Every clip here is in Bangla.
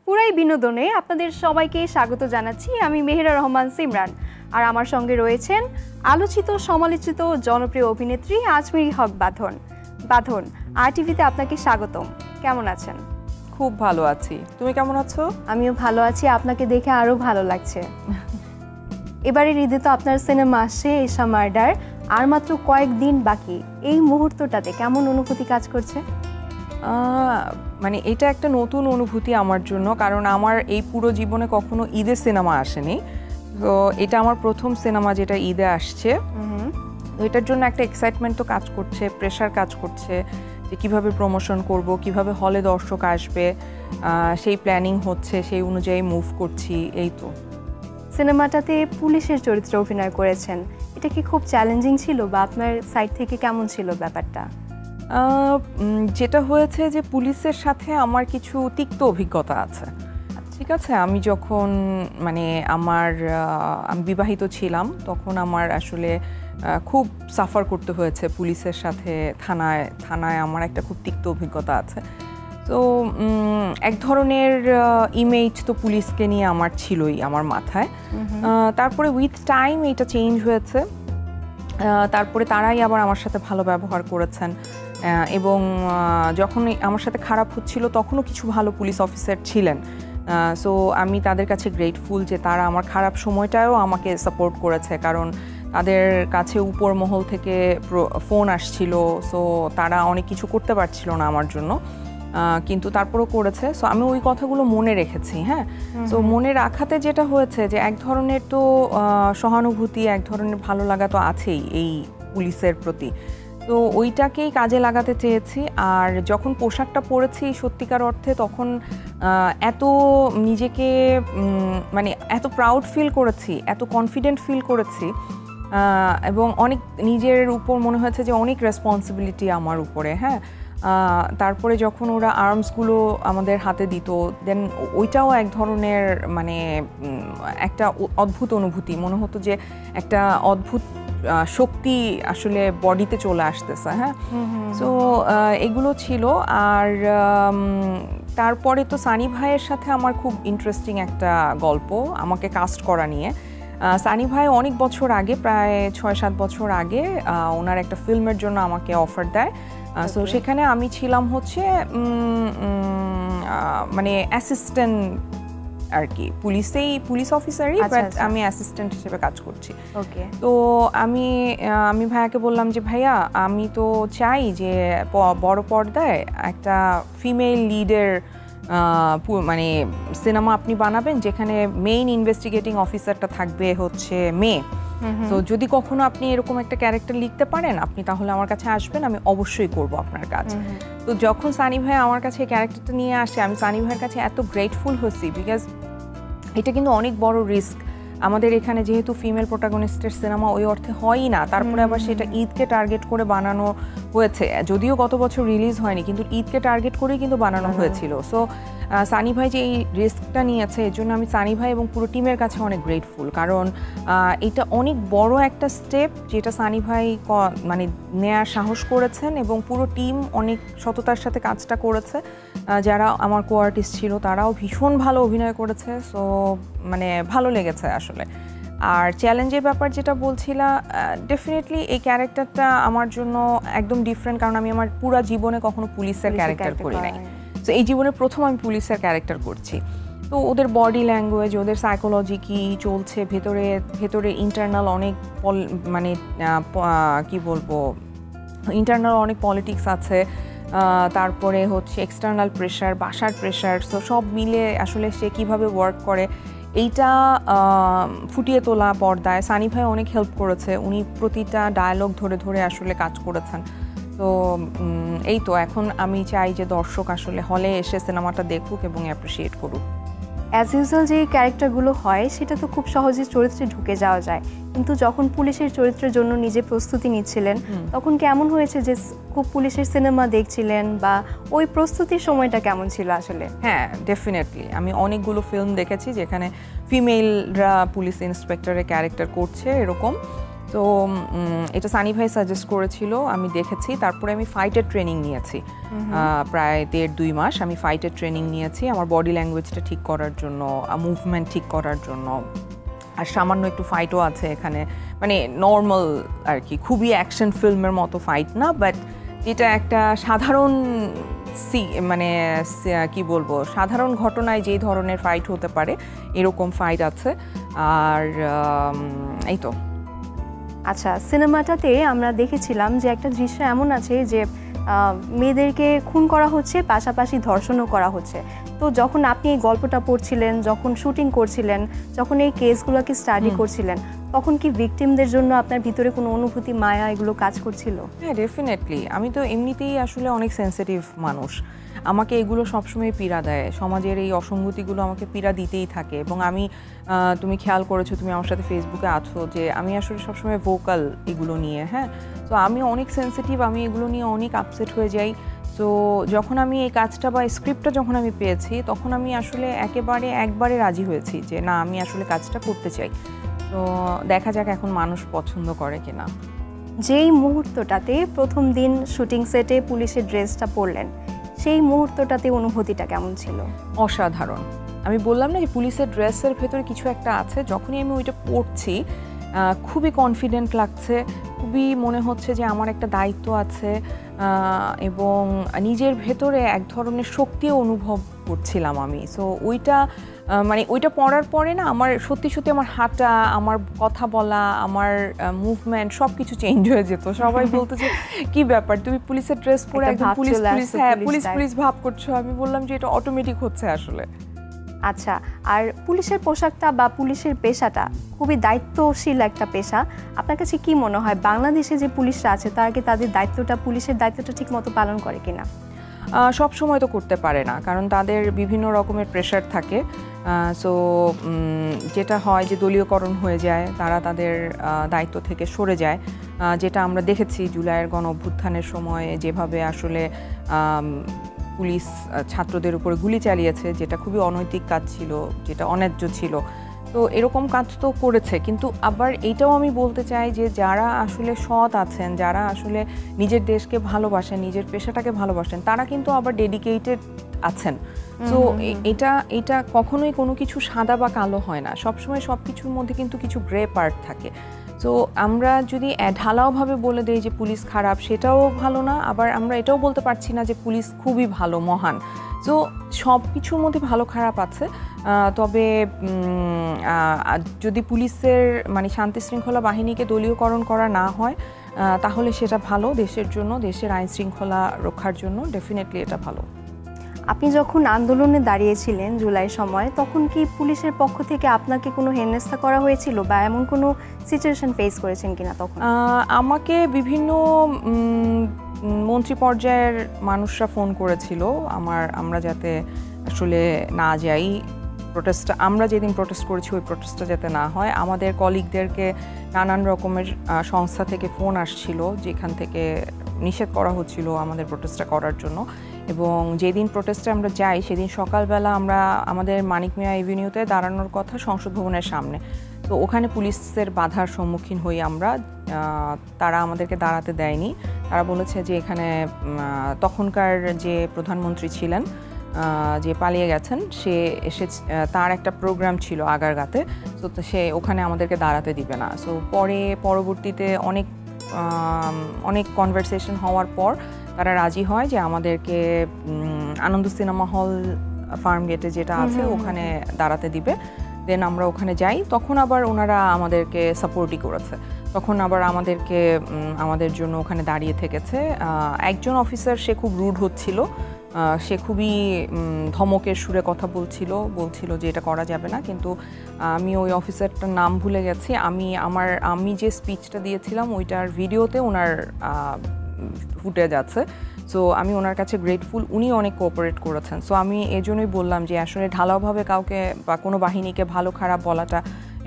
পুরাই বিনোদনে আপনাদের সবাইকে স্বাগত জানাচ্ছি। আমি মেহেরা রহমান সিমরান, আর আমার সঙ্গে রয়েছেন আলোচিত সমালোচিত জনপ্রিয় অভিনেত্রী আজমেরী হক বাঁধন। বাঁধন, RTVতে আপনাকে স্বাগতম। কেমন আছেন? খুব ভালো আছি, তুমি কেমন আছো? আমিও ভালো আছি, আপনাকে দেখে আরো ভালো লাগছে। এবারের ঈদে তো আপনার সিনেমা আসছে এশা মার্ডার, আর মাত্র কয়েকদিন বাকি। এই মুহূর্তটাতে কেমন অনুভূতি কাজ করছে? মানে এটা একটা নতুন অনুভূতি আমার জন্য, কারণ আমার এই পুরো জীবনে কখনো ঈদের সিনেমা আসেনি। তো এটা আমার প্রথম সিনেমা যেটা ঈদে আসছে। তো এটার জন্য একটা এক্সাইটমেন্ট তো কাজ করছে, প্রেশার কাজ করছে যে কীভাবে প্রমোশন করব, কিভাবে হলে দর্শক আসবে, সেই প্ল্যানিং হচ্ছে, সেই অনুযায়ী মুভ করছি। এই তো। সিনেমাটাতে পুলিশের চরিত্রে অভিনয় করেছেন, এটা কি খুব চ্যালেঞ্জিং ছিল বা আপনার সাইড থেকে কেমন ছিল ব্যাপারটা? যেটা হয়েছে যে পুলিশের সাথে আমার কিছু তিক্ত অভিজ্ঞতা আছে। ঠিক আছে, আমি যখন আমি বিবাহিত ছিলাম, তখন আমার আসলে খুব সাফার করতে হয়েছে পুলিশের সাথে। থানায় আমার একটা খুব তিক্ত অভিজ্ঞতা আছে। তো এক ধরনের ইমেজ তো পুলিশকে নিয়ে আমার ছিলই আমার মাথায়। তারপরে উইথ টাইম এটা চেঞ্জ হয়েছে। তারপরে তারাই আবার আমার সাথে ভালো ব্যবহার করেছেন, এবং যখন আমার সাথে খারাপ হচ্ছিল তখনও কিছু ভালো পুলিশ অফিসার ছিলেন। সো আমি তাদের কাছে গ্রেটফুল যে তারা আমার খারাপ সময়টায়ও আমাকে সাপোর্ট করেছে, কারণ তাদের কাছে উপর মহল থেকে ফোন আসছিল। সো তারা অনেক কিছু করতে পারছিল না আমার জন্য, কিন্তু তারপরও করেছে। সো আমি ওই কথাগুলো মনে রেখেছি। হ্যাঁ, সো মনে রাখাতে যেটা হয়েছে যে এক ধরনের তো সহানুভূতি, এক ধরনের ভালো লাগা তো আছেই এই পুলিশের প্রতি। তো ওইটাকেই কাজে লাগাতে চেয়েছি। আর যখন পোশাকটা পরেছি সত্যিকার অর্থে, তখন এত নিজেকে এত প্রাউড ফিল করেছি, এত কনফিডেন্ট ফিল করেছি, এবং অনেক নিজের উপর মনে হয়েছে যে অনেক রেসপন্সিবিলিটি আমার উপরে। হ্যাঁ, তারপরে যখন ওরা আর্মসগুলো আমাদের হাতে দিত, দেন ওইটাও এক ধরনের একটা অদ্ভুত অনুভূতি। মনে হতো যে একটা অদ্ভুত শক্তি আসলে বডিতে চলে আসতেছে। হ্যাঁ, সো এগুলো ছিল। আর তারপরে তো সানি ভাইয়ের সাথে আমার খুব ইন্টারেস্টিং একটা গল্প আমাকে কাস্ট করা নিয়ে। সানি ভাই অনেক বছর আগে, প্রায় 6-7 বছর আগে, ওনার একটা ফিল্মের জন্য আমাকে অফার দেয়। সো সেখানে আমি ছিলাম হচ্ছে অ্যাসিস্ট্যান্ট আর কি, পুলিশ অফিসারই, বাট আমি অ্যাসিস্ট্যান্ট হিসেবে কাজ করছি। ওকে। তো আমি ভাইয়াকে বললাম যে ভাইয়া, আমি তো চাই যে বড় পর্দায় একটা ফিমেল লিডের সিনেমা আপনি বানাবেন, যেখানে মেইন ইনভেস্টিগেটিং অফিসারটা থাকবে হচ্ছে মেয়ে। তো যদি কখনো আপনি এরকম একটা ক্যারেক্টার লিখতে পারেন, আপনি তাহলে আমার কাছে আসবেন, আমি অবশ্যই করব আপনার কাজ। তো যখন সানি ভাই আমার কাছে এই ক্যারেক্টারটা নিয়ে আসে, আমি সানি ভাইয়ের কাছে এত গ্রেটফুল হয়েছি, বিকজ এটা কিন্তু অনেক বড় রিস্ক। আমাদের এখানে যেহেতু ফিমেল প্রোটাগনিস্টের সিনেমা ওই অর্থে হয়ই না, তারপরে আবার সেটা ঈদকে টার্গেট করে বানানো হয়েছে। যদিও গত বছর রিলিজ হয়নি, কিন্তু ঈদকে টার্গেট করেই কিন্তু বানানো হয়েছিল। সো সানি ভাই যে এই রিস্কটা নিয়েছে, এর জন্য আমি সানি ভাই এবং পুরো টিমের কাছে অনেক গ্রেটফুল, কারণ এটা অনেক বড় একটা স্টেপ যেটা সানি ভাই নেয়ার সাহস করেছেন, এবং পুরো টিম অনেক সততার সাথে কাজটা করেছে। যারা আমার কো আর্টিস্ট ছিল তারাও ভীষণ ভালো অভিনয় করেছে। সো ভালো লেগেছে আসলে। আর চ্যালেঞ্জের ব্যাপার যেটা বলছিলাম, ডেফিনেটলি এই ক্যারেক্টারটা আমার জন্য একদম ডিফারেন্ট, কারণ আমি আমার পুরো জীবনে কখনো পুলিশের ক্যারেক্টার করি নাই। তো এই জীবনে প্রথম আমি পুলিশের ক্যারেক্টার করছি। তো ওদের বডি ল্যাঙ্গুয়েজ, ওদের সাইকোলজি কি চলছে ভেতরে ইন্টারনাল অনেক কি বলবো, ইন্টারনাল অনেক পলিটিক্স আছে, তারপরে হচ্ছে এক্সটার্নাল প্রেশার, বাসার প্রেশার। সো সব মিলে আসলে সে কীভাবে ওয়ার্ক করে এইটা ফুটিয়ে তোলা পর্দায় সানি ভাই অনেক হেল্প করেছে। উনি প্রতিটা ডায়ালগ ধরে ধরে আসলে কাজ করেছেন। তো এই তো, এখন আমি চাই যে দর্শক আসলে হলে এসে সিনেমাটা দেখুক এবং অ্যাপ্রিসিয়েট করুক। অ্যাজ ইউজুয়াল যে ক্যারেক্টারগুলো হয় সেটা তো খুব সহজে চরিত্রে ঢুকে যাওয়া যায়, কিন্তু যখন পুলিশের চরিত্রের জন্য নিজে প্রস্তুতি নিচ্ছিলেন, তখন কেমন হয়েছে যে খুব পুলিশের সিনেমা দেখছিলেন, বা ওই প্রস্তুতির সময়টা কেমন ছিল আসলে? হ্যাঁ, ডেফিনেটলি আমি অনেকগুলো ফিল্ম দেখেছি যেখানে ফিমেলরা পুলিশ ইন্সপেক্টরের ক্যারেক্টার করছে এরকম। তো এটা সানি ভাই সাজেস্ট করেছিল, আমি দেখেছি, তারপরে আমি ফাইটের ট্রেনিং নিয়েছি প্রায় 1.5-2 মাস আমি ফাইটের ট্রেনিং নিয়েছি আমার বডি ল্যাঙ্গুয়েজটা ঠিক করার জন্য, মুভমেন্ট ঠিক করার জন্য। আর সামান্য একটু ফাইটও আছে এখানে, মানে নর্মাল আর কি, খুবই অ্যাকশন ফিল্মের মতো ফাইট না, বাট এটা একটা সাধারণ মানে কি বলবো, সাধারণ ঘটনায় যেই ধরনের ফাইট হতে পারে এরকম ফাইট আছে। আর এই তো। আচ্ছা, সিনেমাটাতে আমরা দেখেছিলাম যে একটা দৃশ্য এমন আছে যে মেয়েদেরকে খুন করা হচ্ছে, পাশাপাশি ধর্ষণও করা হচ্ছে। তো যখন আপনি এই গল্পটা পড়ছিলেন, যখন শুটিং করছিলেন, যখন এই কেসগুলোকে স্টাডি করছিলেন, তখন কি ভিকটিমদের জন্য আপনার ভিতরে কোনো অনুভূতি, মায়া এগুলো কাজ করছিল? হ্যাঁ, ডেফিনেটলি। আমি তো এমনিতেই আসলে অনেক সেন্সিটিভ মানুষ, আমাকে এগুলো সবসময় পীড়া দেয়, সমাজের এই অসঙ্গতিগুলো আমাকে পীড়া দিতেই থাকে। এবং আমি, তুমি খেয়াল করেছো, তুমি আমার সাথে ফেসবুকে আছো, যে আমি আসলে সবসময় ভোকাল এগুলো নিয়ে। হ্যাঁ, তো আমি অনেক সেন্সিটিভ, আমি এগুলো নিয়ে অনেক আপসেট হয়ে যাই। তো যখন আমি এই কাজটা বা স্ক্রিপ্টটা যখন আমি পেয়েছি, তখন আমি আসলে একবারে রাজি হয়েছি যে না, আমি আসলে কাজটা করতে চাই। তো দেখা যাক এখন মানুষ পছন্দ করে কিনা। যেই মুহূর্তটাতে প্রথম দিন শুটিং সেটে পুলিশের ড্রেসটা পরলেন, সেই মুহূর্তটাতে অনুভূতিটা কেমন ছিল? অসাধারণ। আমি বললাম না যে পুলিশের ড্রেসের ভেতরে কিছু একটা আছে, যখনই আমি ওইটা পরছি খুবই কনফিডেন্ট লাগছে, খুবই মনে হচ্ছে যে আমার একটা দায়িত্ব আছে, এবং নিজের ভেতরে এক ধরনের শক্তিও অনুভব করছিলাম আমি। সো ওইটা মানে ওইটা পড়ার পরে না, আমার সত্যি আমার হাঁটা, আমার কথা বলা, আমার মুভমেন্ট সব কিছু চেঞ্জ হয়ে যেত। সবাই বলতো যে কি ব্যাপার, তুমি পুলিশের ড্রেস পরে একদম পুলিশ ভাব করছো। আমি বললাম যে এটা অটোমেটিক হচ্ছে আসলে। আচ্ছা, আর পুলিশের পোশাকটা বা পুলিশের পেশাটা খুবই দায়িত্বশীল একটা পেশা। আপনার কাছে কি মনে হয়, বাংলাদেশে যে পুলিশরা আছে তারা কি তাদের পুলিশের দায়িত্বটা ঠিক মতো পালন করে কিনা? সব সময় তো করতে পারে না, কারণ তাদের বিভিন্ন রকমের প্রেশার থাকে। সো যেটা হয় যে দলীয়করণ হয়ে যায়, তারা তাদের দায়িত্ব থেকে সরে যায়, যেটা আমরা দেখেছি জুলাইয়ের গণ অভ্যুত্থানের সময়, যেভাবে আসলে পুলিশ ছাত্রদের উপরে গুলি চালিয়েছে, যেটা খুবই অনৈতিক কাজ ছিল, যেটা অন্যায্য ছিল। তো এরকম কাজ তো করেছে, কিন্তু আবার এইটাও আমি বলতে চাই যে যারা আসলে সৎ আছেন, যারা আসলে নিজের দেশকে ভালোবাসেন, নিজের পেশাটাকে ভালোবাসেন, তারা কিন্তু আবার ডেডিকেটেড আছেন। তো এটা কখনোই কোনো কিছু সাদা বা কালো হয় না, সবসময় সব কিছুর মধ্যে কিন্তু কিছু গ্রে পার্ট থাকে। তো আমরা যদি ঢালাওভাবে বলে দিই যে পুলিশ খারাপ, সেটাও ভালো না, আবার আমরা এটাও বলতে পারছি না যে পুলিশ খুবই ভালো, মহান। তো সব কিছুর মধ্যে ভালো খারাপ আছে। তবে যদি পুলিশের মানে শান্তি শৃঙ্খলা বাহিনীকে দলীয়করণ করা না হয়, তাহলে সেটা ভালো দেশের জন্য, দেশের আইন শৃঙ্খলা রক্ষার জন্য ডেফিনেটলি এটা ভালো। আপনি যখন আন্দোলনে দাঁড়িয়েছিলেন জুলাই সময়, তখন কি পুলিশের পক্ষ থেকে আপনাকে কোনো হেনস্থা করা হয়েছিল বা এমন কোনো সিচুয়েশন ফেস করেছেন কিনা তখন? আমাকে বিভিন্ন মন্ত্রী পর্যায়ের মানুষরা ফোন করেছিল আমরা যাতে আসলে না যাই প্রোটেস্টটা, আমরা যেদিন প্রোটেস্ট করেছি ওই প্রোটেস্টটা যাতে না হয়। আমাদের কলিগদেরকে নানান রকমের সংস্থা থেকে ফোন আসছিল, যেখান থেকে নিষেধ করা হচ্ছিল আমাদের প্রোটেস্টটা করার জন্য। এবং যেদিন প্রোটেস্টে আমরা যাই, সেদিন সকালবেলা আমরা আমাদের মানিক মিয়া এভিনিউতে দাঁড়ানোর কথা সংসদ ভবনের সামনে। তো ওখানে পুলিশের বাধার সম্মুখীন হই আমরা, তারা আমাদেরকে দাঁড়াতে দেয়নি। তারা বলেছে যে এখানে তখনকার যে প্রধানমন্ত্রী ছিলেন, যে পালিয়ে গেছেন, সে এসে তার একটা প্রোগ্রাম ছিল আগারগাঁতে, তো সে ওখানে আমাদেরকে দাঁড়াতে দিবে না। সো পরবর্তীতে অনেক কনভারসেশন হওয়ার পর তারা রাজি হয় যে আমাদেরকে আনন্দ সিনেমা হল ফার্ম গেটে যেটা আছে ওখানে দাঁড়াতে দিবে। দেন আমরা ওখানে যাই, তখন আবার ওনারা আমাদেরকে সাপোর্টই করেছে, তখন আবার আমাদের জন্য ওখানে দাঁড়িয়ে থেকেছে। একজন অফিসার, সে খুব রুড হচ্ছিল, সে খুবই ধমকের সুরে কথা বলছিল যে এটা করা যাবে না, কিন্তু আমি ওই অফিসারটার নাম ভুলে গেছি। আমি যে স্পিচটা দিয়েছিলাম ওইটার ভিডিওতে ওনার ফুটেজ আছে। সো আমি ওনার কাছে গ্রেটফুল, উনি অনেক কোঅপারেট করেছেন। সো আমি এই জন্যই বললাম যে আসলে ঢালাওভাবে কাউকে বা কোনো বাহিনীকে ভালো খারাপ বলাটা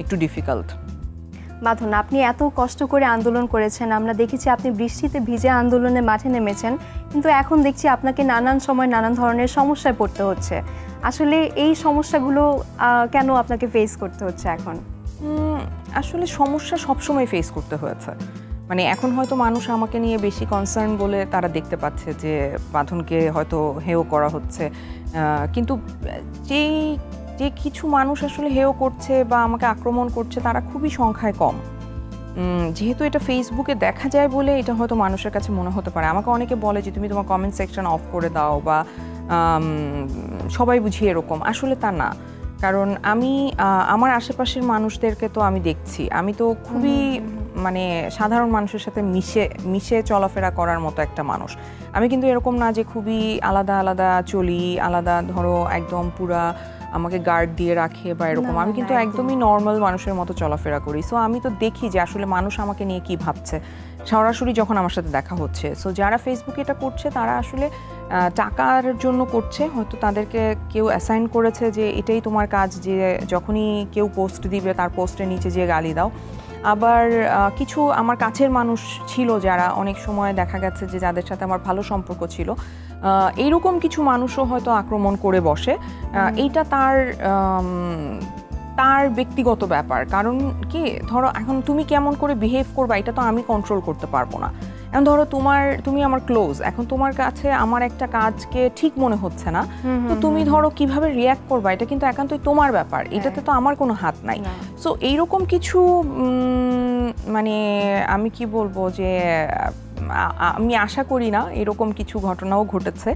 একটু ডিফিকাল্ট। বাঁধন, আপনি এত কষ্ট করে আন্দোলন করেছেন, আমরা দেখেছি আপনি বৃষ্টিতে ভিজে আন্দোলনে মাঠে নেমেছেন, কিন্তু এখন দেখছি আপনাকে নানান সময় নানান ধরনের সমস্যায় পড়তে হচ্ছে। আসলে এই সমস্যাগুলো কেন আপনাকে ফেস করতে হচ্ছে এখন? আসলে সমস্যা সবসময় ফেস করতে হয়েছে। মানে এখন হয়তো মানুষ আমাকে নিয়ে বেশি কনসার্ন বলে তারা দেখতে পাচ্ছে যে বাঁধনকে হয়তো হেয় করা হচ্ছে, কিন্তু যেই যে কিছু মানুষ আসলে হেয় করছে বা আমাকে আক্রমণ করছে তারা খুবই সংখ্যায় কম। যেহেতু এটা ফেসবুকে দেখা যায় বলে এটা হয়তো মানুষের কাছে মনে হতে পারে। আমাকে অনেকে বলে যে তুমি তোমার কমেন্ট সেকশন অফ করে দাও, বা সবাই বুঝি এরকম। আসলে তা না, কারণ আমি আমার আশেপাশের মানুষদেরকে তো আমি দেখছি, আমি তো খুবই মানে সাধারণ মানুষের সাথে মিশে চলাফেরা করার মতো একটা মানুষ। আমি কিন্তু এরকম না যে খুবই আলাদা আলাদা চলি, আলাদা ধরো একদম পুরা আমাকে গার্ড দিয়ে রাখে বা এরকম। আমি কিন্তু একদমই নর্মাল মানুষের মতো চলাফেরা করি। সো আমি তো দেখি যে আসলে মানুষ আমাকে নিয়ে কি ভাবছে সরাসরি যখন আমার সাথে দেখা হচ্ছে। সো যারা ফেসবুকে এটা করছে তারা আসলে টাকার জন্য করছে, হয়তো তাদেরকে কেউ অ্যাসাইন করেছে যে এটাই তোমার কাজ, যে যখনই কেউ পোস্ট দিবে তার পোস্টের নিচে যেয়ে গালি দাও। আবার কিছু আমার কাছের মানুষ ছিল যারা অনেক সময় দেখা গেছে যে যাদের সাথে আমার ভালো সম্পর্ক ছিল, এইরকম কিছু মানুষও হয়তো আক্রমণ করে বসে। এইটা তার ব্যক্তিগত ব্যাপার। কারণ কি, ধরো এখন তুমি কেমন করে বিহেভ করবা এটা তো আমি কন্ট্রোল করতে পারবো না। এখন ধরো তুমি আমার ক্লোজ, এখন তোমার কাছে আমার একটা কাজকে ঠিক মনে হচ্ছে না, তো তুমি ধরো কিভাবে রিয়্যাক্ট করবা এটা কিন্তু একান্তই তোমার ব্যাপার, এটাতে তো আমার কোনো হাত নাই। সো এইরকম কিছু মানে আমি কি বলবো যে আমি আশা করি না, এরকম কিছু ঘটনাও ঘটেছে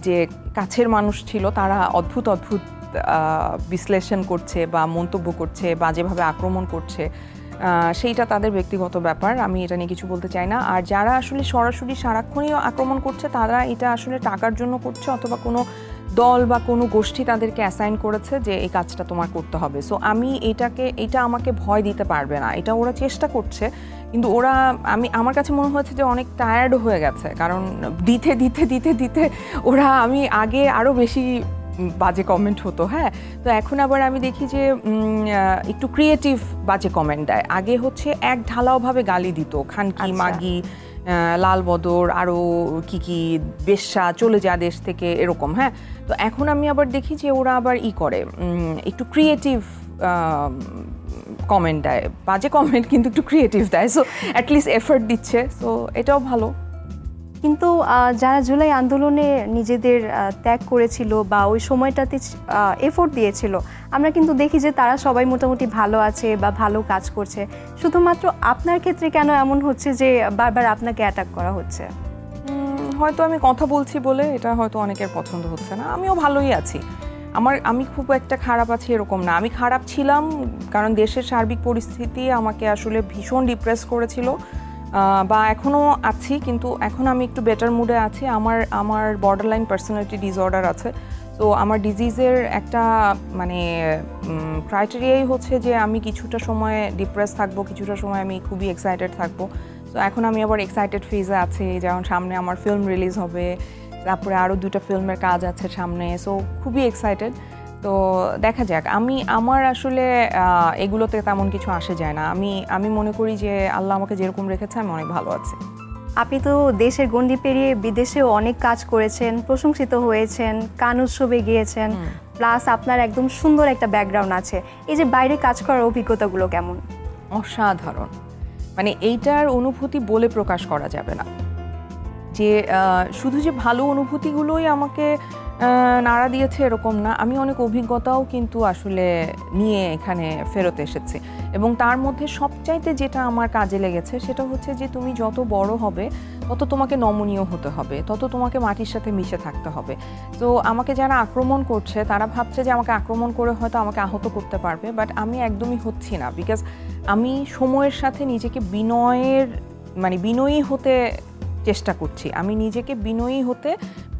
যে কাছের মানুষ ছিল তারা অদ্ভুত অদ্ভুত বিশ্লেষণ করছে বা মন্তব্য করছে, বাজেভাবে আক্রমণ করছে, সেইটা তাদের ব্যক্তিগত ব্যাপার, আমি এটা নিয়ে কিছু বলতে চাই না। আর যারা আসলে সরাসরি সারাক্ষণই আক্রমণ করছে তারা এটা আসলে টাকার জন্য করছে, অথবা কোনো দল বা কোনো গোষ্ঠী তাদেরকে অ্যাসাইন করেছে যে এই কাজটা তোমার করতে হবে। সো আমি এটা আমাকে ভয় দিতে পারবে না, এটা ওরা চেষ্টা করছে, কিন্তু আমার কাছে মনে হয়েছে যে অনেক টায়ার্ড হয়ে গেছে, কারণ দিতে দিতে দিতে দিতে আমি আগে আরও বেশি বাজে কমেন্ট হতো, হ্যাঁ, তো এখন আবার আমি দেখি যে একটু ক্রিয়েটিভ বাজে কমেন্ট দেয়। আগে হচ্ছে এক ঢালাওভাবে গালি দিত, খানকি, মাগি, লাল বদর, আরও কি বেশ্যা, চলে যা দেশ থেকে, এরকম। হ্যাঁ, তো এখন আমি আবার দেখি যে ওরা আবার করে একটু ক্রিয়েটিভ কমেন্ট দেয়, বাজে কমেন্ট কিন্তু একটু ক্রিয়েটিভ দেয়। সো অ্যাটলিস্ট এফোর্ট দিচ্ছে, সো এটাও ভালো। কিন্তু যারা জুলাই আন্দোলনে নিজেদের ত্যাগ করেছিল বা ওই সময়টাতে এফোর্ট দিয়েছিল, আমরা কিন্তু দেখি যে তারা সবাই মোটামুটি ভালো আছে বা ভালো কাজ করছে। শুধুমাত্র আপনার ক্ষেত্রে কেন এমন হচ্ছে যে বারবার আপনাকে অ্যাটাক করা হচ্ছে? হয়তো আমি কথা বলছি বলে এটা হয়তো অনেকের পছন্দ হচ্ছে না। আমিও ভালোই আছি, আমি খুব একটা খারাপ আছি এরকম না। আমি খারাপ ছিলাম কারণ দেশের সার্বিক পরিস্থিতি আমাকে আসলে ভীষণ ডিপ্রেস করেছিল, বা এখনও আছি, কিন্তু এখন আমি একটু বেটার মুডে আছি। আমার বর্ডারলাইন পার্সোনালিটি ডিসঅর্ডার আছে। তো আমার ডিজিজের একটা মানে ক্রাইটেরিয়াই হচ্ছে যে আমি কিছুটা সময় ডিপ্রেস থাকবো, কিছুটা সময় আমি খুবই এক্সাইটেড থাকবো। তো এখন আমি আবার এক্সাইটেড ফেজে আছি, যেমন সামনে আমার ফিল্ম রিলিজ হবে, তারপরে আরও 2টা ফিল্মের কাজ আছে সামনে। সো খুবই এক্সাইটেড। তো দেখা যাক, আমার আসলে এগুলোতে তেমন কিছু আসে যায় না। আমি মনে করি যে আল্লাহ আমাকে যেরকম রেখেছে আমি অনেক ভালো আছি। আপনি তো দেশের গণ্ডি পেরিয়ে বিদেশেও অনেক কাজ করেছেন, প্রশংসিত হয়েছেন, কান উৎসবে গিয়েছেন, প্লাস আপনার একদম সুন্দর একটা ব্যাকগ্রাউন্ড আছে। এই যে বাইরে কাজ করার অভিজ্ঞতাগুলো কেমন? অসাধারণ, মানে এইটার অনুভূতি বলে প্রকাশ করা যাবে না। যে শুধু যে ভালো অনুভূতিগুলোই আমাকে নাড়া দিয়েছে এরকম না, আমি অনেক অভিজ্ঞতাও কিন্তু আসলে নিয়ে এখানে ফেরত এসেছি। এবং তার মধ্যে সবচাইতে যেটা আমার কাজে লেগেছে সেটা হচ্ছে যে তুমি যত বড় হবে তত তোমাকে নমনীয় হতে হবে, তত তোমাকে মাটির সাথে মিশে থাকতে হবে। তো আমাকে যারা আক্রমণ করছে তারা ভাবছে যে আমাকে আক্রমণ করে হয়তো আমাকে আহত করতে পারবে, বাট আমি একদমই হচ্ছি না। বিকজ আমি সময়ের সাথে নিজেকে বিনয়ী হতে চেষ্টা করছি, আমি নিজেকে বিনয়ী হতে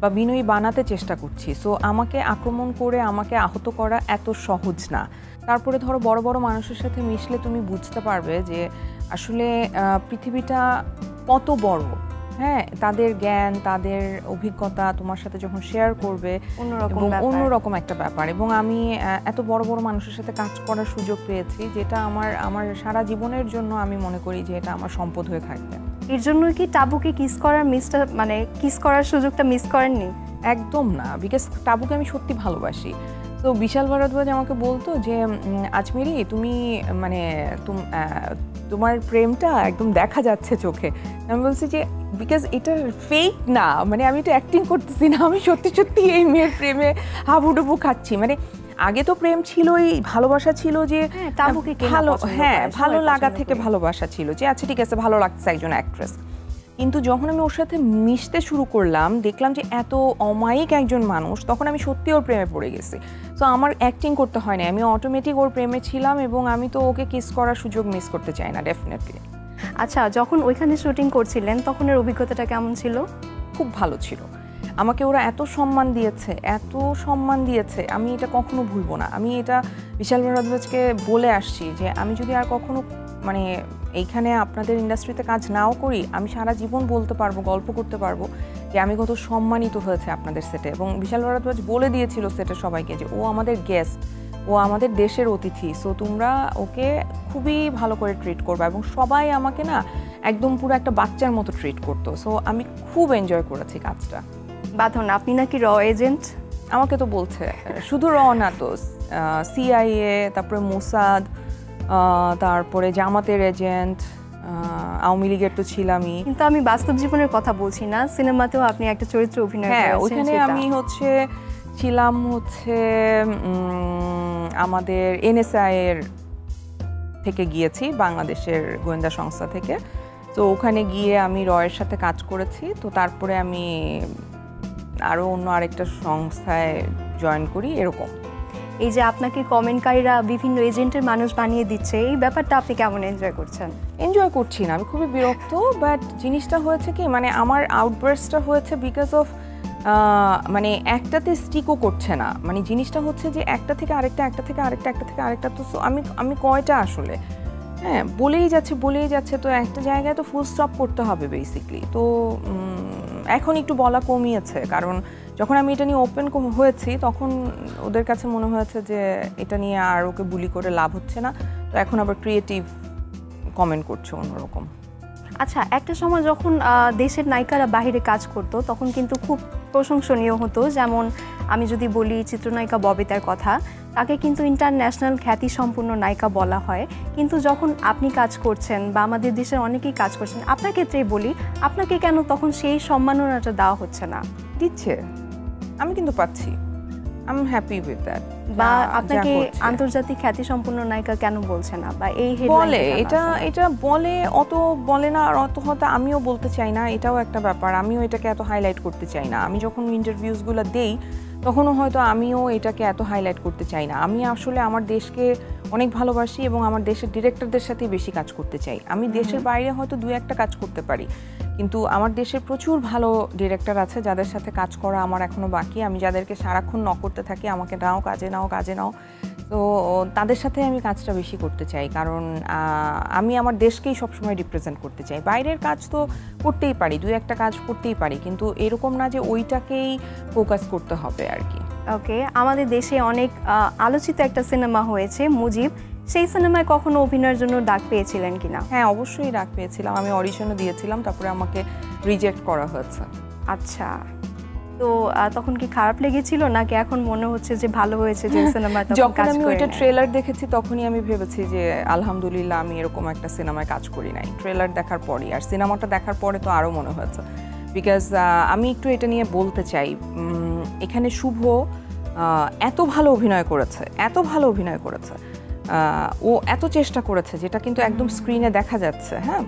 বা বিনয়ী বানাতে চেষ্টা করছি। সো আমাকে আক্রমণ করে আমাকে আহত করা এত সহজ না। তারপরে ধরো বড় বড় মানুষের সাথে মিশলে তুমি বুঝতে পারবে যে আসলে পৃথিবীটা কত বড়। হ্যাঁ, তাদের জ্ঞান, তাদের অভিজ্ঞতা তোমার সাথে যখন শেয়ার করবে অন্যরকম একটা ব্যাপার। এবং আমি এত বড় বড় মানুষের সাথে কাজ করার সুযোগ পেয়েছি, যেটা আমার সারা জীবনের জন্য আমি মনে করি যে এটা আমার সম্পদ হয়ে থাকবে। এর জন্য কি টাবুকে কিস করার সুযোগটা মিস করেননি? একদম না, বিকজ টাবুকে আমি সত্যি ভালোবাসি। তো তো বিশাল ভারদ্বাজ আমাকে বলতো যে আজমেরি তুমি মানে তোমার প্রেমটা একদম দেখা যাচ্ছে চোখে। আমি বলছি যে বিকজ এটা ফেক না, মানে আমি এটা অ্যাক্টিং করতেছি না, আমি সত্যি সত্যি এই মেয়ের প্রেমে হাবুডুবু খাচ্ছি। মানে আগে তো প্রেম ছিলই, ভালোবাসা ছিল যে ভালো, হ্যাঁ ভালো লাগা থেকে ভালোবাসা ছিল যে আচ্ছা ঠিক আছে ভালো লাগছে একজন অ্যাক্ট্রেস। কিন্তু যখন আমি ওর সাথে মিশতে শুরু করলাম, দেখলাম যে এত অমায়িক একজন মানুষ, তখন আমি সত্যি ওর প্রেমে পড়ে গেছি। তো আমার অ্যাক্টিং করতে হয় না, আমি অটোমেটিক ওর প্রেমে ছিলাম এবং আমি তো ওকে কিস করার সুযোগ মিস করতে চাই না ডেফিনেটলি। আচ্ছা, যখন ওইখানে শুটিং করছিলেন তখন এর অভিজ্ঞতাটা কেমন ছিল? খুব ভালো ছিল। আমাকে ওরা এত সম্মান দিয়েছে, আমি এটা কখনো ভুলবো না। আমি এটা বিশাল ভারদ্বাজকে বলে আসছি যে আমি যদি আর কখনো মানে এইখানে আপনাদের ইন্ডাস্ট্রিতে কাজ নাও করি, আমি সারা জীবন বলতে পারবো, গল্প করতে পারবো যে আমি কত সম্মানিত হয়েছে আপনাদের সেটে। এবং বিশাল ভারদ্বাজ বলে দিয়েছিল সেটের সবাইকে যে ও আমাদের গেস্ট, ও আমাদের দেশের অতিথি, সো তোমরা ওকে খুবই ভালো করে ট্রিট করবে। এবং সবাই আমাকে না একদম পুরো একটা বাচ্চার মতো ট্রিট করতো। সো আমি খুব এনজয় করেছি কাজটা। বাঁধন, আপনি নাকি র এজেন্ট? আমাকে তো বলছে, শুধু র না তো, সিআইএ, তারপরে মোসাদ, তারপরে জামাতের এজেন্ট, আওয়ামী লীগের তো ছিলামই। কিন্তু আমি বাস্তব জীবনের কথা বলছি না, সিনেমাতেও আপনি একটা চরিত্র অভিনয় করেছেন। হ্যাঁ, ওইখানে আমি ছিলাম আমাদের এনএসআই এর থেকে গিয়েছি, বাংলাদেশের গোয়েন্দা সংস্থা থেকে। তো ওখানে গিয়ে আমি রয়ের সাথে কাজ করেছি। তো তারপরে আমি আরও অন্য আরেকটা সংস্থায় জয়েন করি। এরকম এই যে আপনাকে কমেন্টকারীরা বিভিন্ন এজেন্টের মানুষ বানিয়ে দিচ্ছে, এই ব্যাপারটা আপনি কেমন এনজয় করছেন? এনজয় করছি না, আমি খুবই বিরক্ত। বাট জিনিসটা হয়েছে কি, মানে আমার আউটবার্সটা হয়েছে বিকজ অফ মানে একটাতে স্টিকও করছে না। মানে জিনিসটা হচ্ছে যে একটা থেকে আরেকটা, একটা থেকে আরেকটা, একটা থেকে আরেকটা। তো আমি কয়টা আসলে হ্যাঁ বলেই যাচ্ছে। তো একটা জায়গায় তো ফুল স্টপ করতে হবে বেসিকলি। তো এখন একটু বলা কমিয়েছে, কারণ যখন আমি এটা নিয়ে ওপেন হয়েছি তখন ওদের কাছে মনে হয়েছে যে এটা নিয়ে আর ওকে বুলি করে লাভ হচ্ছে না। তো এখন আবার ক্রিয়েটিভ কমেন্ট করছে অন্যরকম। আচ্ছা, একটা সময় যখন দেশের নায়িকারা বাইরে কাজ করতো তখন কিন্তু খুব প্রশংসনীয় হতো। যেমন আমি যদি বলি চিত্রনায়িকা ববিতার কথা, তাকে কিন্তু ইন্টারন্যাশনাল খ্যাতিসম্পন্ন নায়িকা বলা হয়। কিন্তু যখন আপনি কাজ করছেন বা আমাদের দেশের অনেকেই কাজ করছেন, আপনার ক্ষেত্রেই বলি, আপনাকে কেন তখন সেই সম্মাননাটা দেওয়া হচ্ছে না? দিচ্ছে, আমি কিন্তু পাচ্ছি। I am happy with that. বা আপনাকে আন্তর্জাতিক খ্যাতিসম্পন্ন নায়িকা কেন বলছে না, বা এই বলে এটা বলে, অত বলে না, আর অত হয়তো আমিও বলতে চাই না, এটাও একটা ব্যাপার। আমিও এটাকে এত হাইলাইট করতে চাই না। আমি যখন ইন্টারভিউসগুলো দেই তখনও হয়তো আমিও এটাকে এত হাইলাইট করতে চাই না। আমি আসলে আমার দেশকে অনেক ভালোবাসি এবং আমার দেশের ডিরেক্টরদের সাথেই বেশি কাজ করতে চাই। আমি দেশের বাইরে হয়তো 2-1টা কাজ করতে পারি, কিন্তু আমার দেশের প্রচুর ভালো ডিরেক্টর আছে যাদের সাথে কাজ করা আমার এখনও বাকি। আমি যাদেরকে সারাক্ষণ নক করতে থাকি, আমাকে নাও, কাজে নাও। তো তাদের সাথে আমি কাজটা বেশি করতে চাই, কারণ আমি আমার দেশকেই সবসময় রিপ্রেজেন্ট করতে চাই। বাইরের কাজ তো করতেই পারি, 2-1টা কাজ করতেই পারি, কিন্তু এরকম না যে ওইটাকেই ফোকাস করতে হবে আর কি। ওকে, আমাদের দেশে অনেক আলোচিত একটা সিনেমা হয়েছে মুজিব, সেই সিনেমায় কখনো অভিনয়ের জন্য ডাক পেয়েছিলেন কিনা? হ্যাঁ, অবশ্যই ডাক পেয়েছিলাম। আমি অডিশনও দিয়েছিলাম, তারপরে আমাকে রিজেক্ট করা হয়েছে। আচ্ছা, তো তখন কি খারাপ লেগেছিল, নাকি এখন মনে হচ্ছে যে ভালো হয়েছে যে সিনেমায় তখন কাজ যখন আমি করে? ওইটা ট্রেলার দেখেছি তখনই আমি ভেবেছি যে আলহামদুলিল্লাহ আমি এরকম একটা সিনেমায় কাজ করি নাই, ট্রেলার দেখার পরই। আর সিনেমাটা দেখার পরে তো আরও মনে হয়েছে, বিকজ আমি একটু এটা নিয়ে বলতে চাই। এখানে শুভ এত ভালো অভিনয় করেছে, ও এত চেষ্টা করেছে, যেটা কিন্তু একদম স্ক্রিনে দেখা যাচ্ছে। হ্যাঁ,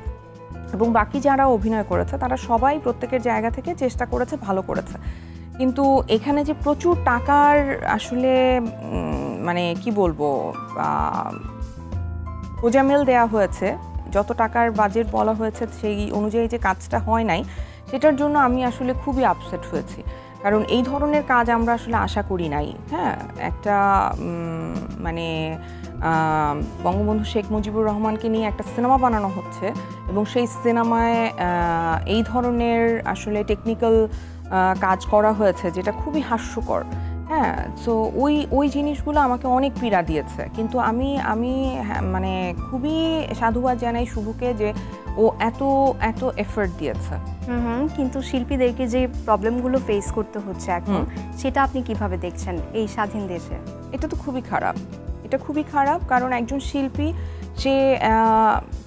এবং বাকি যারা অভিনয় করেছে তারা সবাই প্রত্যেকের জায়গা থেকে চেষ্টা করেছে, ভালো করেছে। কিন্তু এখানে যে প্রচুর টাকার আসলে মানে কি বলবো গোজামিল দেওয়া হয়েছে, যত টাকার বাজেট বলা হয়েছে সেই অনুযায়ী যে কাজটা হয় নাই, সেটার জন্য আমি আসলে খুবই আপসেট হয়েছি। কারণ এই ধরনের কাজ আমরা আসলে আশা করি নাই। হ্যাঁ, একটা মানে বঙ্গবন্ধু শেখ মুজিবুর রহমানকে নিয়ে একটা সিনেমা বানানো হচ্ছে এবং সেই সিনেমায় এই ধরনের আসলে টেকনিক্যাল কাজ করা হয়েছে, যেটা খুবই হাস্যকর। হ্যাঁ, সো ওই জিনিসগুলো আমাকে অনেক পীড়া দিয়েছে। কিন্তু আমি মানে খুবই সাধুবাদ জানাই শুভকে যে ও এত এফর্ট দিয়েছে। কিন্তু শিল্পীদেরকে যে প্রবলেমগুলো ফেস করতে হচ্ছে এখন, সেটা আপনি কিভাবে দেখছেন এই স্বাধীন দেশে? এটা তো খুবই খারাপ, এটা খুবই খারাপ। কারণ একজন শিল্পী সে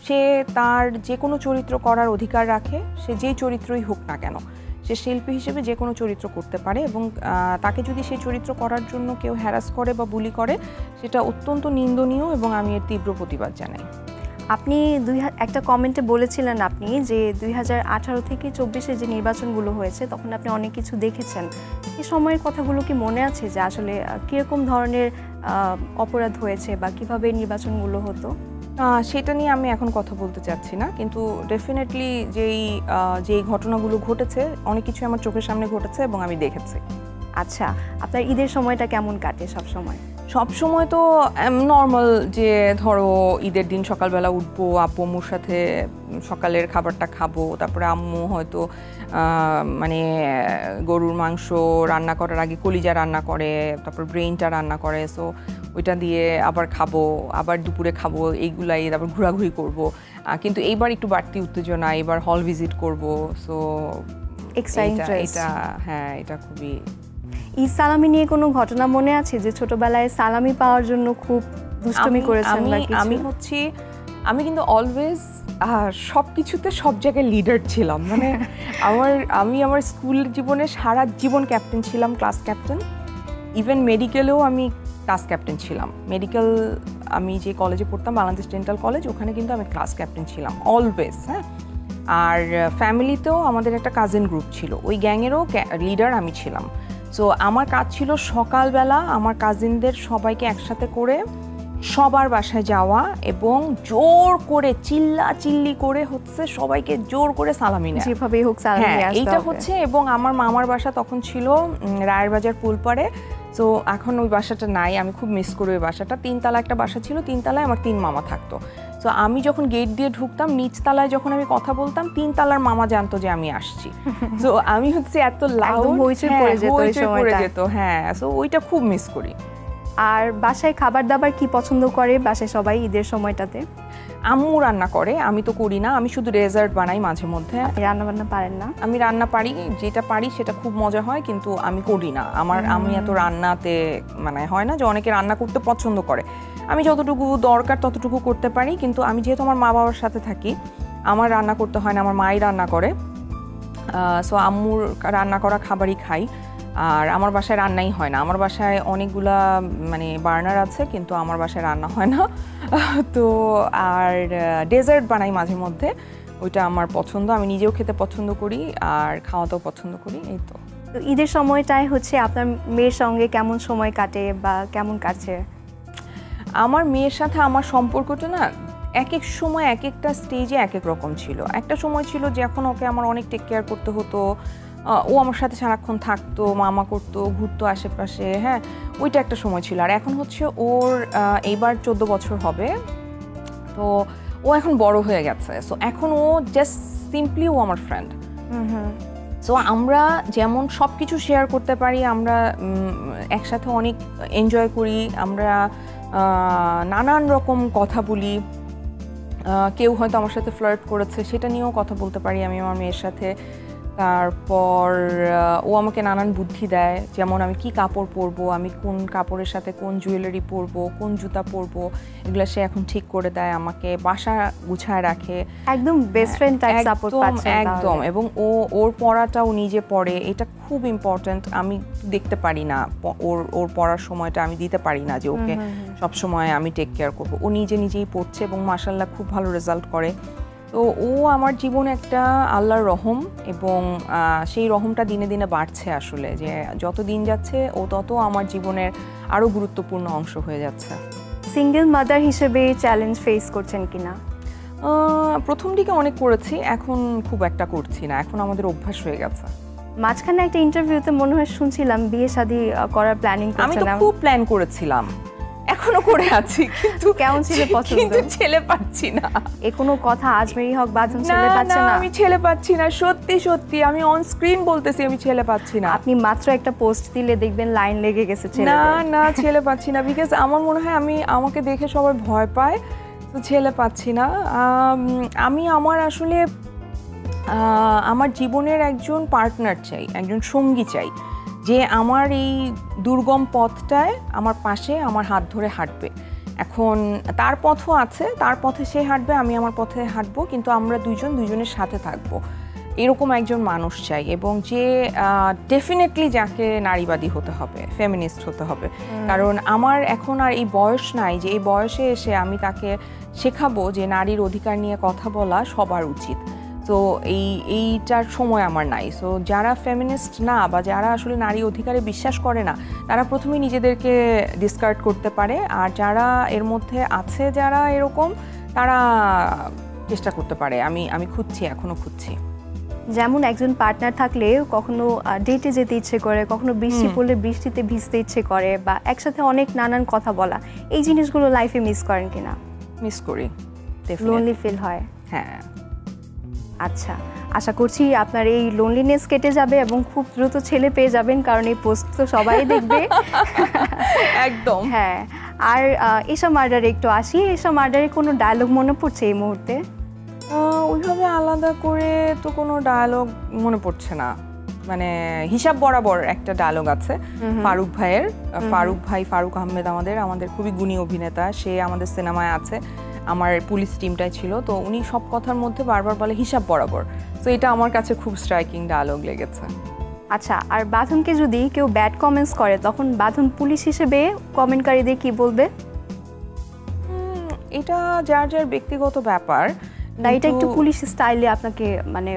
সে তার যে কোনো চরিত্র করার অধিকার রাখে, সে যেই চরিত্রই হোক না কেন, সে শিল্পী হিসেবে যে কোনো চরিত্র করতে পারে। এবং তাকে যদি সেই চরিত্র করার জন্য কেউ হ্যারাস করে বা বুলি করে, সেটা অত্যন্ত নিন্দনীয় এবং আমি এর তীব্র প্রতিবাদ জানাই। আপনি একটা কমেন্টে বলেছিলেন আপনি যে 2018 থেকে 24-এ যে নির্বাচনগুলো হয়েছে তখন আপনি অনেক কিছু দেখেছেন। এই সময়ের কথাগুলো কি মনে আছে যে আসলে কীরকম ধরনের অপরাধ হয়েছে বা কীভাবে নির্বাচনগুলো হতো? সেটা নিয়ে আমি এখন কথা বলতে চাচ্ছি না, কিন্তু ডেফিনেটলি যেই ঘটনাগুলো ঘটেছে অনেক কিছু আমার চোখের সামনে ঘটেছে এবং আমি দেখেছি। আচ্ছা, আপনার ঈদের সময়টা কেমন কাটে সব সময়? সব সময় তো নর্মাল, যে ধরো ঈদের দিন সকালবেলা উঠবো, আব্বু আম্মুর সাথে সকালের খাবারটা খাবো, তারপরে আম্মু হয়তো মানে গরুর মাংস রান্না করার আগে কলিজা রান্না করে, তারপর ব্রেইনটা রান্না করে, সো ওইটা দিয়ে আবার খাবো, আবার দুপুরে খাবো, এইগুলাই, তারপর ঘোরাঘুরি করবো। কিন্তু এইবার একটু বাড়তি উত্তেজনা, এবার হল ভিজিট করবো, সো এটা হ্যাঁ, এটা খুবই। ঈদ সালামি নিয়ে কোনো ঘটনা মনে আছে যে ছোটবেলায় সালামি পাওয়ার জন্য খুব দুষ্টুমি করেছেন বা কিছু? আমি কিন্তু অলওয়েজ সব কিছুতে সব জায়গায় লিডার ছিলাম। মানে আমি আমার স্কুল জীবনে সারা জীবন ক্যাপ্টেন ছিলাম, ক্লাস ক্যাপ্টেন। ইভেন মেডিকেলেও আমি ক্লাস ক্যাপ্টেন ছিলাম। মেডিকেল আমি যে কলেজে পড়তাম, বাংলাদেশ ডেন্টাল কলেজ, ওখানে কিন্তু আমি ক্লাস ক্যাপ্টেন ছিলাম অলওয়েজ। হ্যাঁ, আর ফ্যামিলিতেও আমাদের একটা কাজিন গ্রুপ ছিল, ওই গ্যাংয়েরও লিডার আমি ছিলাম। সো আমার কাজ ছিল সকালবেলা আমার কাজিনদের সবাইকে একসাথে করে সবার বাসায় যাওয়া এবং জোর করে চিল্লি করে হচ্ছে সবাইকে জোর করে সালামি নেওয়া, যেভাবেই হোক সালামি নিয়ে আসতে হবে। এইটা হচ্ছে। এবং আমার মামার বাসা তখন ছিল রায়ের বাজার পুলপাড়ে। সো এখন ওই বাসাটা নাই, আমি খুব মিস করি ওই বাসাটা। 3 তলা একটা বাসা ছিল, 3 তলায় আমার 3 মামা থাকতো। সো আমি যখন গেট দিয়ে ঢুকতাম, নিচতলায় যখন আমি কথা বলতাম, 3 তলার মামা জানতো যে আমি আসছি। সো আমি হচ্ছে এত লাউড হইচই পড়ে যেত। হ্যাঁ, সো ওইটা খুব মিস করি। আর বাসায় খাবার দাবার কি পছন্দ করে বাসায় সবাই ঈদের সময়টাতে? আম্মু রান্না করে, আমি তো করি না, আমি শুধু ডেজার্ট বানাই মাঝে মধ্যে। রান্না বান্না পারেন না? আমি রান্না পারি, যেটা পারি সেটা খুব মজা হয়, কিন্তু আমি করি না। আমি এত রান্নাতে মানে হয় না যে অনেকে রান্না করতে পছন্দ করে। আমি যতটুকু দরকার ততটুকু করতে পারি, কিন্তু আমি যেহেতু আমার মা বাবার সাথে থাকি, আমার রান্না করতে হয় না, আমার মাই রান্না করে। সো আম্মুর রান্না করা খাবারই খাই। আর আমার বাসায় রান্নাই হয় না, আমার বাসায় অনেকগুলা মানে বার্নার আছে, কিন্তু আমার বাসায় রান্না হয় না। তো আর ডেজার্ট বানাই মাঝে মধ্যে, ওইটা আমার পছন্দ, আমি নিজেও খেতে পছন্দ করি আর খাওয়াতেও পছন্দ করি। এই তো। ঈদের সময়টায় হচ্ছে আপনার মেয়ের সঙ্গে কেমন সময় কাটে বা কেমন কাটছে? আমার মেয়ের সাথে আমার সম্পর্কটা না এক এক সময় এক একটা স্টেজে এক এক রকম ছিল। একটা সময় ছিল যখন ওকে আমার অনেক টেক কেয়ার করতে হতো, ও আমার সাথে সারাক্ষণ থাকতো, মামা করতো, ঘুরতো আশেপাশে। হ্যাঁ, ওইটা একটা সময় ছিল। আর এখন হচ্ছে ওর এইবার 14 বছর হবে, তো ও এখন বড় হয়ে গেছে। সো এখন ও জাস্ট সিম্পলি ও আমার ফ্রেন্ড। সো আমরা যেমন সব কিছু শেয়ার করতে পারি, আমরা একসাথে অনেক এনজয় করি, আমরা নানান রকম কথা বলি। কেউ হয়তো আমার সাথে ফ্লার্ট করেছে, সেটা নিয়েও কথা বলতে পারি আমি আমার মেয়ের সাথে। তারপর ও আমাকে নানান বুদ্ধি দেয়, যেমন আমি কি কাপড় পরবো, আমি কোন কাপড়ের সাথে কোন জুয়েলারি পরবো, কোন জুতা পরবো, এগুলো সে এখন ঠিক করে দেয় আমাকে, বাসা গুছায় রাখে। একদম বেস্ট ফ্রেন্ড টাইপ সাপোর্ট পাচ্ছেন একদম। এবং ওর পড়াটাও নিজে পড়ে, এটা খুব ইম্পর্ট্যান্ট। আমি দেখতে পারি না ওর পড়ার সময়টা আমি দিতে পারি না যে ওকে সব সময় আমি টেক কেয়ার করবো। ও নিজেই পড়ছে এবং মাশাআল্লাহ খুব ভালো রেজাল্ট করে। তো ও আমার জীবনে একটা আল্লাহর রহম, এবং সেই রহমটা দিনে দিনে বাড়ছে আসলে, যে যত দিন যাচ্ছে ও তত আমার জীবনের আরও গুরুত্বপূর্ণ অংশ হয়ে যাচ্ছে। সিঙ্গেল মাদার হিসেবে চ্যালেঞ্জ ফেস করছেন কিনা? প্রথম দিকে অনেক করেছি, এখন খুব একটা করছি না, এখন আমাদের অভ্যাস হয়ে গেছে। মাঝখানে একটা ইন্টারভিউতে মনে হয় শুনছিলাম বিয়ে শাদী করার প্ল্যানিং করছেন। আমি তো খুব প্ল্যান করেছিলাম, এখনো করে আছি, কিন্তু কেমন ছেলে পছন্দ? কিন্তু ছেলে পাচ্ছি না। এ কোনো কথা আজমেরি হক বাঁধন ছেলে পাচ্ছে না? আমি ছেলে পাচ্ছি না, সত্যি আমি অন স্ক্রিন বলতেছি আমি ছেলে পাচ্ছি না। আপনি মাত্র একটা পোস্ট দিলে দেখবেন লাইন লেগে গেছে ছেলেদের। না ছেলে পাচ্ছি না, বিকজ আমার মনে হয় আমাকে দেখে সবাই ভয় পায়, তো ছেলে পাচ্ছি না। আমি আসলে আমার জীবনের একজন পার্টনার চাই, একজন সঙ্গী চাই, যে আমার এই দুর্গম পথটায় আমার পাশে আমার হাত ধরে হাঁটবে। এখন তার পথও আছে, তার পথে সে হাঁটবে, আমি আমার পথে হাঁটবো, কিন্তু আমরা দুজনের সাথে থাকবো, এরকম একজন মানুষ চাই। এবং যে ডেফিনেটলি যাকে নারীবাদী হতে হবে, ফেমিনিস্ট হতে হবে। কারণ আমার এখন আর এই বয়স নাই যে এই বয়সে এসে আমি তাকে শেখাবো যে নারীর অধিকার নিয়ে কথা বলা সবার উচিত। তো এইটার সময় আমার নাই। সো যারা ফেমিনিস্ট না বা যারা আসলে নারী অধিকারে বিশ্বাস করে না, তারা প্রথমে নিজেদেরকে ডিসকার্ড করতে পারে। আর যারা এর মধ্যে আছে, যারা এরকম, তারা চেষ্টা করতে পারে। আমি খুঁজছি, এখনো খুঁজছি। যেমন একজন পার্টনার থাকলে কখনো ডেটে যেতে ইচ্ছে করে, কখনো বৃষ্টি পড়লে বৃষ্টিতে ভিজতে ইচ্ছে করে, বা একসাথে অনেক নানান কথা বলা, এই জিনিসগুলো লাইফে মিস করেন কিনা? মিস করি, লোনলি ফিল হয়? হ্যাঁ। আচ্ছা, আশা করছি আপনার এই লোনলিনেস কেটে যাবে এবং খুব দ্রুত ছেলে পেয়ে যাবেন, কারণ এই পোস্ট তো সবাই দেখবে। একদম। হ্যাঁ। আর এশা মার্ডারে একটু আসি, এশা মার্ডারে কোনো ডায়লগ মনে পড়ছে এই মুহূর্তে? ওইভাবে আলাদা করে তো কোনো ডায়লগ মনে পড়ছে না। মানে হিসাব বরাবর একটা ডায়লগ আছে ফারুক ভাইয়ের। ফারুক আহমেদ আমাদের খুবই গুণী অভিনেতা, সে আমাদের সিনেমায় আছে, আমার পুলিশ টিমটাই ছিল। তো উনি সব কথার মধ্যে বারবার বলে হিসাব বরাবর। তো এটা আমার কাছে খুব স্ট্রাইকিং ডায়লগ লেগেছে। আচ্ছা, আর বাঁধনকে যদি কেউ ব্যাড কমেন্টস করে, তখন বাঁধন পুলিশ হিসেবে কমেন্টকারীদের কি বলবে? এটা যার যার ব্যক্তিগত ব্যাপার। তাই এটা একটু পুলিশ স্টাইলে আপনাকে, মানে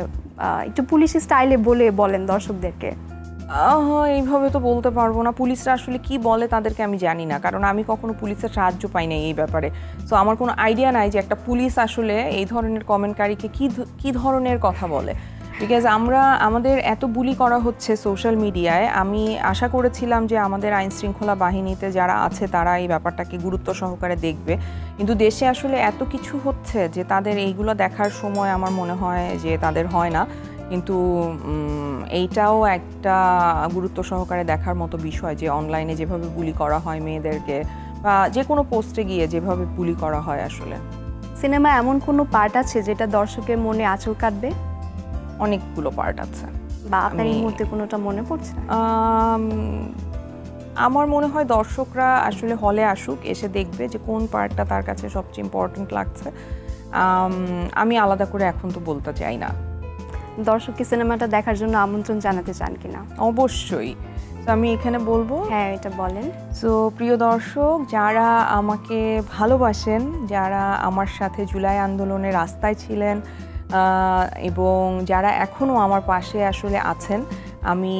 একটু পুলিশ স্টাইলে বলেন দর্শকদেরকে। এইভাবে তো বলতে পারবো না। পুলিশরা আসলে কি বলে তাদেরকে আমি জানি না, কারণ আমি কখনো পুলিশের সাহায্য পাই না এই ব্যাপারে। সো আমার কোনো আইডিয়া নাই যে একটা পুলিশ আসলে এই ধরনের কমেন্টকারীকে কি ধরনের কথা বলে। বিকজ আমাদের এত বুলি করা হচ্ছে সোশ্যাল মিডিয়ায়, আমি আশা করেছিলাম যে আমাদের আইন শৃঙ্খলা বাহিনীতে যারা আছে তারা এই ব্যাপারটাকে গুরুত্ব সহকারে দেখবে, কিন্তু দেশে আসলে এত কিছু হচ্ছে যে তাদের এইগুলো দেখার সময় আমার মনে হয় যে তাদের হয় না। কিন্তু এইটাও একটা গুরুত্ব সহকারে দেখার মতো বিষয় যে অনলাইনে যেভাবে বুলি করা হয় মেয়েদেরকে, বা যে কোনো পোস্টে গিয়ে যেভাবে বুলি করা হয়। আসলে সিনেমা এমন কোনো পার্ট আছে যেটা দর্শকের মনে আঁচড় কাটবে? অনেকগুলো পার্ট আছে। বা আপনার এই মুহূর্তে কোনোটা মনে পড়ছে? আমার মনে হয় দর্শকরা আসলে হলে আসুক, এসে দেখবে যে কোন পার্টটা তার কাছে সবচেয়ে ইম্পর্টেন্ট লাগছে। আমি আলাদা করে এখন তো বলতে চাই না। দর্শককে সিনেমাটা দেখার জন্য আমন্ত্রণ জানাতে চান কিনা? অবশ্যই। তো আমি এখানে বলবো। হ্যাঁ, এটা বলেন। সো প্রিয় দর্শক, যারা আমাকে ভালোবাসেন, যারা আমার সাথে জুলাই আন্দোলনে রাস্তায় ছিলেন, এবং যারা এখনও আমার পাশে আসলে আছেন, আমি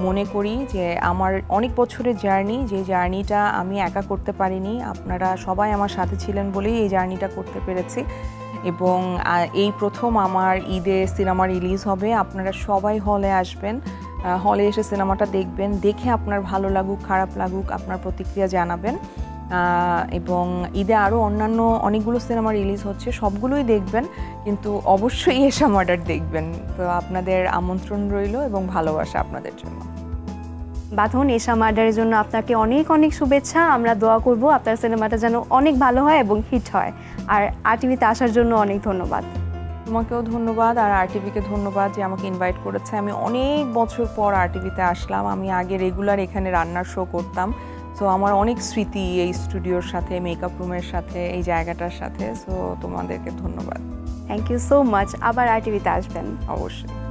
মনে করি যে আমার অনেক বছরের জার্নি, যে জার্নিটা আমি একা করতে পারিনি, আপনারা সবাই আমার সাথে ছিলেন বলেই এই জার্নিটা করতে পেরেছি। এবং এই প্রথম আমার ঈদে সিনেমা রিলিজ হবে, আপনারা সবাই হলে আসবেন, হলে এসে সিনেমাটা দেখবেন, দেখে আপনার ভালো লাগুক খারাপ লাগুক আপনার প্রতিক্রিয়া জানাবেন। এবং ঈদে আরও অন্যান্য অনেকগুলো সিনেমা রিলিজ হচ্ছে, সবগুলোই দেখবেন, কিন্তু অবশ্যই এশা মার্ডার দেখবেন। তো আপনাদের আমন্ত্রণ রইল এবং ভালোবাসা আপনাদের জন্য। বাঁধন, এশা মার্ডারের জন্য আপনাকে অনেক অনেক শুভেচ্ছা। আমরা দোয়া করব আপনার সিনেমাটা যেন অনেক ভালো হয় এবং হিট হয়। আর আরটিভিতে আসার জন্য অনেক ধন্যবাদ। তোমাকেও ধন্যবাদ, আর আরটিভিকে ধন্যবাদ যে আমাকে ইনভাইট করেছে। আমি অনেক বছর পর আরটিভিতে আসলাম। আমি আগে রেগুলার এখানে রান্নার শো করতাম। সো আমার অনেক স্মৃতি এই স্টুডিওর সাথে, মেকআপ রুমের সাথে, এই জায়গাটার সাথে। সো তোমাদেরকে ধন্যবাদ। Thank you so much. আবার আরটিভিতে আসবেন। অবশ্যই।